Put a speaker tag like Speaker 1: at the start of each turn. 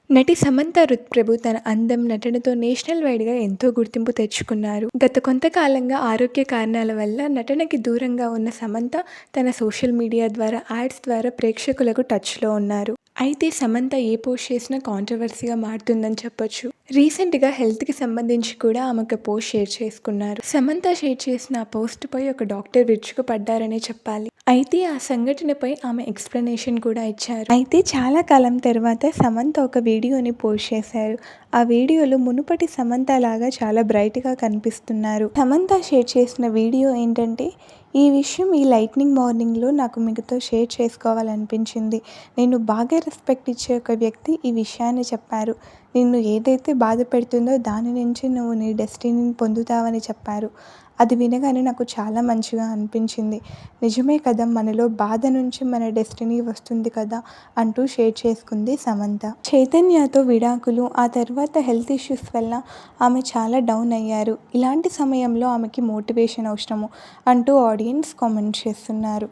Speaker 1: నటి సమంత రుత్ తన అందం, నటనతో నేషనల్ వైడ్‌గా ఎంతో గుర్తింపు తెచ్చుకున్నారు. గత కొంతకాలంగా ఆరోగ్య కారణాల వల్ల నటనకి దూరంగా ఉన్న సమంత తన సోషల్ మీడియా ద్వారా, యాడ్స్ ద్వారా ప్రేక్షకులకు టచ్‌లో ఉన్నారు. అయితే సమంత ఏ పోస్ట్ చేసినా కాంట్రోవర్సీగా మారుతుందని చెప్పొచ్చు. రీసెంట్‌గా హెల్త్‌కి సంబంధించి కూడా ఆమె ఒక పోస్ట్ షేర్ చేసుకున్నారు. సమంత షేర్ చేసిన ఆ పోస్ట్‌పై ఒక డాక్టర్ విరుచుకుపడ్డారనే చెప్పాలి. అయితే ఆ సంఘటనపై ఆమె ఎక్స్‌ప్లనేషన్ కూడా ఇచ్చారు. అయితే చాలా కాలం తర్వాత సమంత ఒక వీడియోని పోస్ట్ చేశారు. ఆ వీడియోలో మునుపటి సమంత లాగా చాలా బ్రైట్‌గా కనిపిస్తున్నారు. సమంత షేర్ చేసిన వీడియో ఏంటంటే, ఈ విషయం ఈ లైట్నింగ్ మార్నింగ్‌లో నాకు మీతో షేర్ చేసుకోవాలనిపించింది. నేను బాగా రెస్పెక్ట్ ఇచ్చే ఒక వ్యక్తి ఈ విషయాన్ని చెప్పారు. నిన్ను ఏదైతే బాధ పెడుతుందో దాని నుంచి నువ్వు నీ డెస్టినీని పొందుతావని చెప్పారు. అది వినగానే నాకు చాలా మంచిగా అనిపించింది. నిజమే కదా, మనలో బాధ నుంచి మన డెస్టినీ వస్తుంది కదా అంటూ షేర్ చేసుకుంది సమంత. చైతన్యతో విడాకులు, ఆ తర్వాత హెల్త్ ఇష్యూస్ వల్ల ఆమె చాలా డౌన్ అయ్యారు. ఇలాంటి సమయంలో ఆమెకి మోటివేషన్ అవసరము అంటూ ఆడియన్స్ కామెంట్ చేస్తున్నారు.